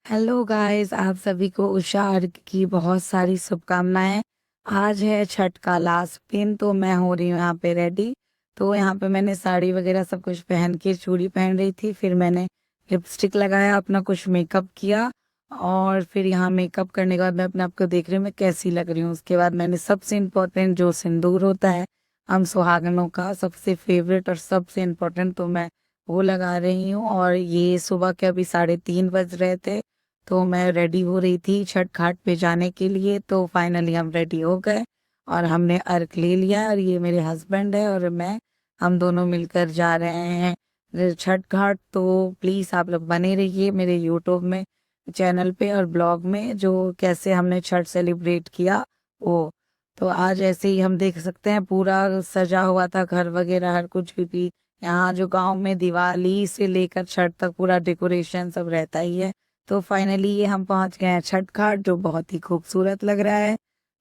Hello guys, आप सभी को उषा अर्घ की बहुत सारी शुभकामनाएं। आज है छठ का लास्ट दिन, तो मैं हो रही हूँ यहाँ पे रेडी। तो यहाँ पे मैंने साड़ी वगैरह सब कुछ पहन के चूड़ी पहन रही थी, फिर मैंने लिपस्टिक लगाया, अपना कुछ मेकअप किया। और फिर यहाँ मेकअप करने के बाद मैं अपने आप को देख रही हूँ मैं कैसी लग रही हूँ। उसके बाद मैंने सबसे इम्पोर्टेंट जो सिंदूर होता है हम सुहागनों का सबसे फेवरेट और सबसे इम्पोर्टेंट, तो मैं वो लगा रही हूँ। और ये सुबह के अभी 3:30 बज रहे थे, तो मैं रेडी हो रही थी छठ घाट पे जाने के लिए। तो फाइनली हम रेडी हो गए और हमने अर्घ ले लिया। और ये मेरे हस्बैंड है और मैं, हम दोनों मिलकर जा रहे हैं छठ घाट। तो प्लीज़ आप लोग बने रहिए मेरे यूट्यूब में चैनल पे और ब्लॉग में, जो कैसे हमने छठ सेलिब्रेट किया वो। तो आज ऐसे ही हम देख सकते हैं पूरा सजा हुआ था घर वगैरह हर कुछ, क्योंकि यहाँ जो गांव में दिवाली से लेकर छठ तक पूरा डेकोरेशन सब रहता ही है। तो फाइनली ये हम पहुंच गए हैं छठ घाट, जो बहुत ही खूबसूरत लग रहा है।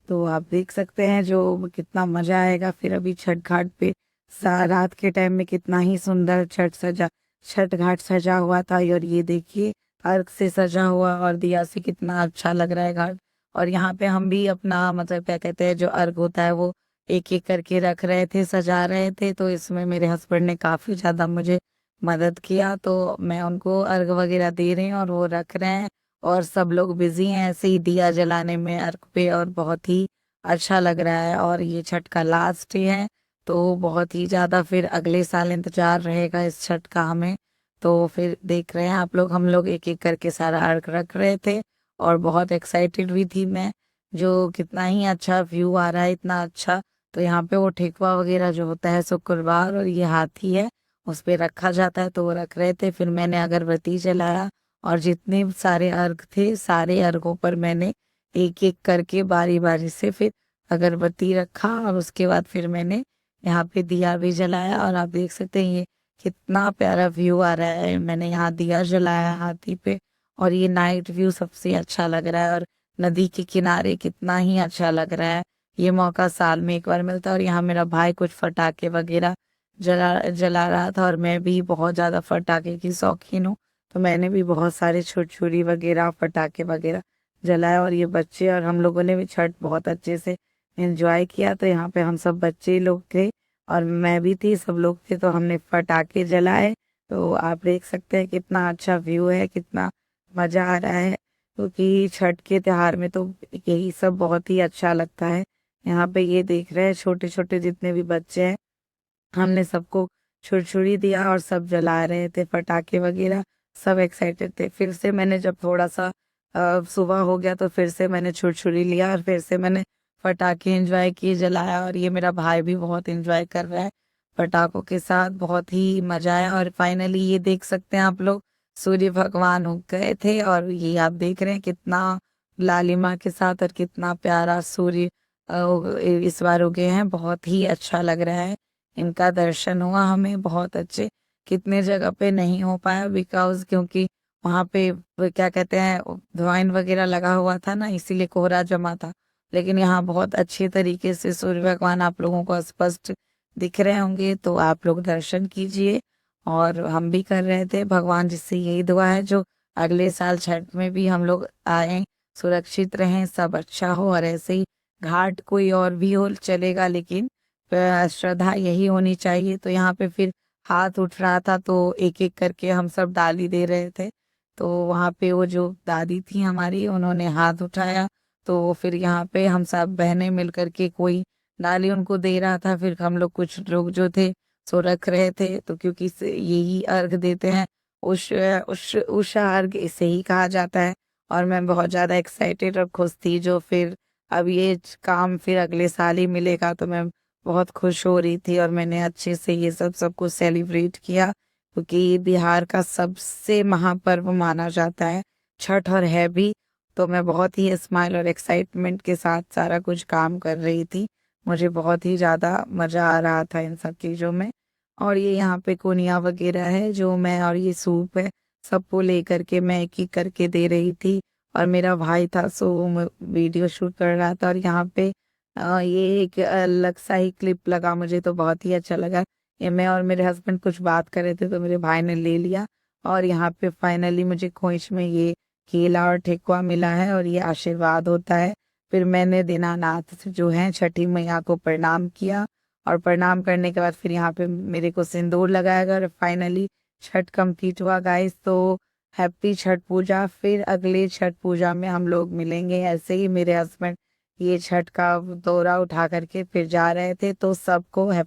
तो आप देख सकते हैं जो कितना मजा आएगा फिर अभी छठ घाट पे। रात के टाइम में कितना ही सुंदर छठ घाट सजा हुआ था। और ये देखिए अर्क से सजा हुआ और दिया से कितना अच्छा लग रहा है घाट। और यहाँ पे हम भी अपना मतलब क्या कहते हैं जो अर्घ होता है वो एक एक करके रख रहे थे, सजा रहे थे। तो इसमें मेरे हस्बैंड ने काफी ज्यादा मुझे मदद किया, तो मैं उनको अर्घ वगैरह दे रही हूँ और वो रख रहे हैं। और सब लोग बिजी हैं ऐसे ही दिया जलाने में अर्घ पे, और बहुत ही अच्छा लग रहा है। और ये छठ का लास्ट डे है, तो बहुत ही ज्यादा फिर अगले साल इंतजार रहेगा इस छठ का हमें। तो फिर देख रहे हैं आप लोग, हम लोग एक एक करके सारा अर्घ रख रहे थे और बहुत एक्साइटेड भी थी मैं, जो कितना ही अच्छा व्यू आ रहा है, इतना अच्छा। तो यहाँ पे वो ठेकुआ वगैरह जो होता है शुक्रवार, और ये हाथी है उस पे रखा जाता है, तो वो रख रहे थे। फिर मैंने अगरबत्ती जलाया और जितने सारे अर्घ थे सारे अर्घों पर मैंने एक एक करके बारी बारी से फिर अगरबत्ती रखा। और उसके बाद फिर मैंने यहाँ पे दिया भी जलाया। और आप देख सकते हैं ये कितना प्यारा व्यू आ रहा है। मैंने यहाँ दिया जलाया हाथी पे, और ये नाइट व्यू सबसे अच्छा लग रहा है। और नदी के किनारे कितना ही अच्छा लग रहा है। ये मौका साल में एक बार मिलता है। और यहाँ मेरा भाई कुछ पटाखे वगैरह जला जला रहा था, और मैं भी बहुत ज्यादा पटाखे की शौकीन हूँ, तो मैंने भी बहुत सारे छुरछुरी वगैरह पटाखे वगैरह जलाया। और ये बच्चे और हम लोगों ने भी छठ बहुत अच्छे से एंजॉय किया। तो यहाँ पे हम सब बच्चे लोग थे और मैं भी थी, सब लोग थे, तो हमने पटाखे जलाए। तो आप देख सकते हैं कितना अच्छा व्यू है, कितना मजा आ रहा है, क्योंकि छठ के त्योहार में तो यही सब बहुत ही अच्छा लगता है। यहाँ पे ये देख रहे हैं छोटे छोटे जितने भी बच्चे हैं, हमने सबको छुरछुरी दिया और सब जला रहे थे पटाखे वगैरह, सब एक्साइटेड थे। फिर से मैंने जब थोड़ा सा सुबह हो गया तो फिर से मैंने छुरछुरी लिया और फिर से मैंने पटाखे एंजॉय किए, जलाया। और ये मेरा भाई भी बहुत एंजॉय कर रहा है पटाखों के साथ, बहुत ही मजा आया। और फाइनली ये देख सकते हैं आप लोग, सूर्य भगवान उग गए थे और ये आप देख रहे हैं कितना लालिमा के साथ और कितना प्यारा सूर्य इस बार उगे हैं। बहुत ही अच्छा लग रहा है, इनका दर्शन हुआ हमें बहुत अच्छे। कितने जगह पे नहीं हो पाया बिकॉज क्योंकि वहां पे वो क्या कहते हैं वाइन वगैरह लगा हुआ था ना, इसीलिए कोहरा जमा था। लेकिन यहाँ बहुत अच्छे तरीके से सूर्य भगवान आप लोगों को स्पष्ट दिख रहे होंगे, तो आप लोग दर्शन कीजिए। और हम भी कर रहे थे, भगवान जिससे यही दुआ है जो अगले साल छठ में भी हम लोग आए, सुरक्षित रहें, सब अच्छा हो। और ऐसे ही घाट कोई और भी हो चलेगा, लेकिन श्रद्धा यही होनी चाहिए। तो यहाँ पे फिर हाथ उठ रहा था, तो एक एक करके हम सब डाली दे रहे थे। तो वहाँ पे वो जो दादी थी हमारी, उन्होंने हाथ उठाया, तो फिर यहाँ पे हम सब बहनें मिल करके कोई डाली उनको दे रहा था। फिर हम लोग कुछ लोग जो थे सो रख रहे थे, तो क्योंकि यही अर्घ देते हैं, उषा अर्घ इसे ही कहा जाता है। और मैं बहुत ज्यादा एक्साइटेड और खुश थी, जो फिर अब ये काम फिर अगले साल ही मिलेगा, तो मैं बहुत खुश हो रही थी। और मैंने अच्छे से ये सब कुछ सेलिब्रेट किया, क्योंकि बिहार का सबसे महापर्व माना जाता है छठ, और है भी। तो मैं बहुत ही स्माइल और एक्साइटमेंट के साथ सारा कुछ काम कर रही थी। मुझे बहुत ही ज्यादा मजा आ रहा था इन सब चीजों में। और ये यहाँ पे कोनिया वगैरह है जो मैं, और ये सूप है, सबको लेकर के मैं एक एक करके दे रही थी। और मेरा भाई था सो वीडियो शूट कर रहा था। और यहाँ पे ये एक अलग सा ही क्लिप लगा, मुझे तो बहुत ही अच्छा लगा। ये मैं और मेरे हस्बैंड कुछ बात कर रहे थे, तो मेरे भाई ने ले लिया और यहाँ पे फाइनली मुझे खोइच में ये केला और ठेकुआ मिला है और ये आशीर्वाद होता है। फिर मैंने दीनानाथ से जो है छठी मैया को प्रणाम किया और प्रणाम करने के बाद फिर यहाँ पे मेरे को सिंदूर लगाया गया और फाइनली छठ कंप्लीट हुआ गाइस। तो हैप्पी छठ पूजा। फिर अगले छठ पूजा में हम लोग मिलेंगे। ऐसे ही मेरे हस्बैंड ये छठ का दौरा उठा करके फिर जा रहे थे। तो सबको हैप्पी